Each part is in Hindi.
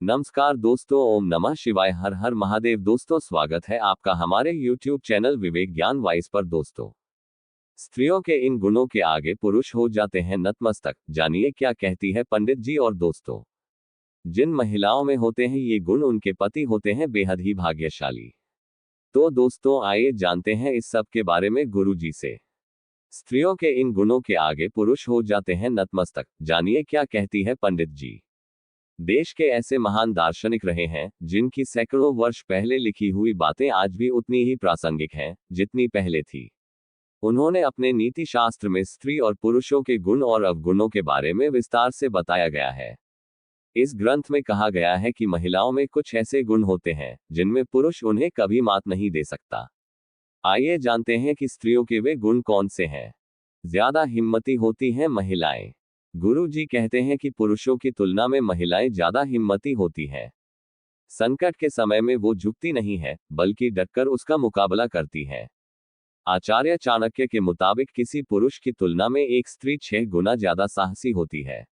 नमस्कार दोस्तों, ओम नमः शिवाय, हर हर महादेव। दोस्तों, स्वागत है आपका हमारे YouTube चैनल विवेक ज्ञान वाइस पर। दोस्तों, स्त्रियों के इन गुणों के आगे पुरुष हो जाते हैं नतमस्तक। जानिए क्या कहती है पंडित जी। और दोस्तों, जिन महिलाओं में होते हैं ये गुण, उनके पति होते हैं बेहद ही भाग्यशाली। तो दोस्तों, आइए जानते हैं इस सब के बारे में गुरु जी से। स्त्रियों के इन गुणों के आगे पुरुष हो जाते हैं नतमस्तक। जानिए क्या कहती है पंडित जी। देश के ऐसे महान दार्शनिक रहे हैं जिनकी सैकड़ों वर्ष पहले लिखी हुई बातें आज भी उतनी ही प्रासंगिक हैं जितनी पहले थी। उन्होंने अपने नीति शास्त्र में स्त्री और पुरुषों के गुण और अवगुणों के बारे में विस्तार से बताया गया है। इस ग्रंथ में कहा गया है कि महिलाओं में कुछ ऐसे गुण होते हैं जिनमें पुरुष उन्हें कभी मात नहीं दे सकता। आइए जानते हैं कि स्त्रियों के वे गुण कौन से हैं। ज्यादा हिम्मती होती हैं महिलाएं। गुरु जी कहते हैं कि पुरुषों की तुलना में महिलाएं ज्यादा हिम्मती होती हैं। संकट के समय में वो झुकती नहीं है, बल्कि डटकर उसका मुकाबला करती है। आचार्य चाणक्य के मुताबिक किसी पुरुष की तुलना में एक स्त्री 6 गुना ज्यादा साहसी होती है,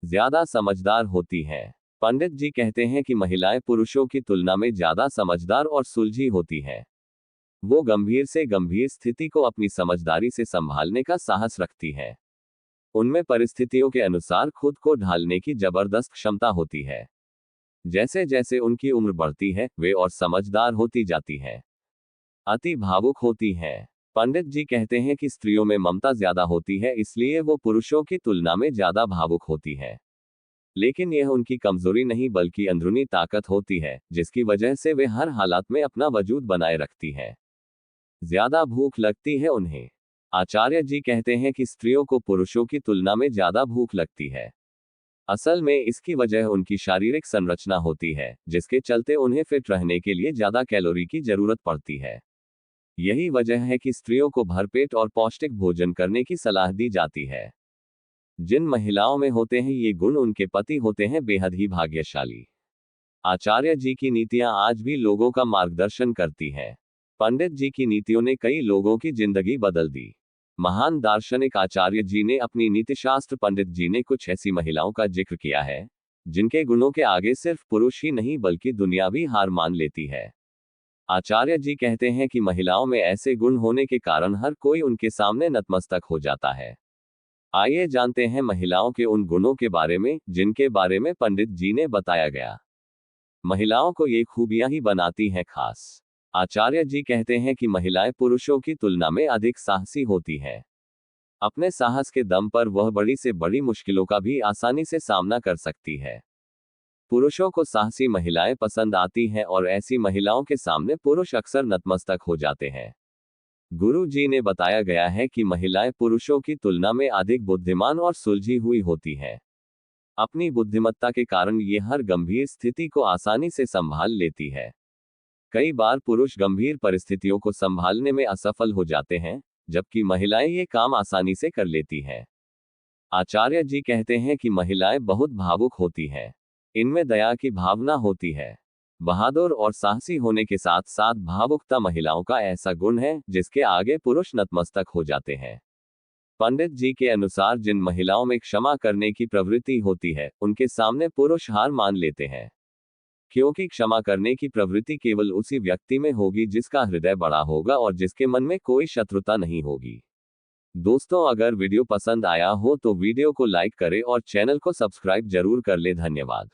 ज्यादा समझदार होती है। पंडित जी कहते हैं कि महिलाएं पुरुषों की तुलना में ज्यादा समझदार और सुलझी होती हैं। वो गंभीर से गंभीर स्थिति को अपनी समझदारी से संभालने का साहस रखती हैं। उनमें परिस्थितियों के अनुसार खुद को ढालने की जबरदस्त क्षमता होती है। जैसे जैसे उनकी उम्र बढ़ती है, वे और समझदार होती जाती हैं। अति भावुक होती हैं। पंडित जी कहते हैं कि स्त्रियों में ममता ज्यादा होती है, इसलिए वो पुरुषों की तुलना में ज्यादा भावुक होती है। लेकिन यह उनकी कमजोरी नहीं बल्कि अंदरूनी ताकत होती है, जिसकी वजह से वे हर हालात में अपना वजूद बनाए रखती हैं। ज्यादा भूख लगती है उन्हें। आचार्य जी कहते हैं कि स्त्रियों को पुरुषों की तुलना में ज्यादा भूख लगती है। असल में इसकी वजह उनकी शारीरिक संरचना होती है, जिसके चलते उन्हें फिट रहने के लिए ज्यादा कैलोरी की जरूरत पड़ती है। यही वजह है कि स्त्रियों को भरपेट और पौष्टिक भोजन करने की सलाह दी जाती है। जिन महिलाओं में होते हैं ये गुण, उनके पति होते हैं बेहद ही भाग्यशाली। आचार्य जी की नीतियां आज भी लोगों का मार्गदर्शन करती हैं। पंडित जी की नीतियों ने कई लोगों की जिंदगी बदल दी। महान दार्शनिक आचार्य जी ने अपनी नीतिशास्त्र पंडित जी ने कुछ ऐसी महिलाओं का जिक्र किया है जिनके गुणों के आगे सिर्फ पुरुष ही नहीं बल्कि दुनिया भी हार मान लेती है। आचार्य जी कहते हैं कि महिलाओं में ऐसे गुण होने के कारण हर कोई उनके सामने नतमस्तक हो जाता है। आइए जानते हैं महिलाओं के उन गुणों के बारे में जिनके बारे में पंडित जी ने बताया गया। महिलाओं को ये खूबियां ही बनाती हैं खास। आचार्य जी कहते हैं कि महिलाएं पुरुषों की तुलना में अधिक साहसी होती हैं। अपने साहस के दम पर वह बड़ी से बड़ी मुश्किलों का भी आसानी से सामना कर सकती है। पुरुषों को साहसी महिलाएं पसंद आती हैं और ऐसी महिलाओं के सामने पुरुष अक्सर नतमस्तक हो जाते हैं। गुरु जी ने बताया गया है कि महिलाएं पुरुषों की तुलना में अधिक बुद्धिमान और सुलझी हुई होती हैं। अपनी बुद्धिमत्ता के कारण ये हर गंभीर स्थिति को आसानी से संभाल लेती है। कई बार पुरुष गंभीर परिस्थितियों को संभालने में असफल हो जाते हैं, जबकि महिलाएं ये काम आसानी से कर लेती हैं। आचार्य जी कहते हैं कि महिलाएं बहुत भावुक होती हैं। इनमें दया की भावना होती है। बहादुर और साहसी होने के साथ साथ भावुकता महिलाओं का ऐसा गुण है जिसके आगे पुरुष नतमस्तक हो जाते हैं। पंडित जी के अनुसार जिन महिलाओं में क्षमा करने की प्रवृत्ति होती है, उनके सामने पुरुष हार मान लेते हैं, क्योंकि क्षमा करने की प्रवृत्ति केवल उसी व्यक्ति में होगी जिसका हृदय बड़ा होगा और जिसके मन में कोई शत्रुता नहीं होगी। दोस्तों, अगर वीडियो पसंद आया हो तो वीडियो को लाइक करें और चैनल को सब्सक्राइब जरूर कर ले। धन्यवाद।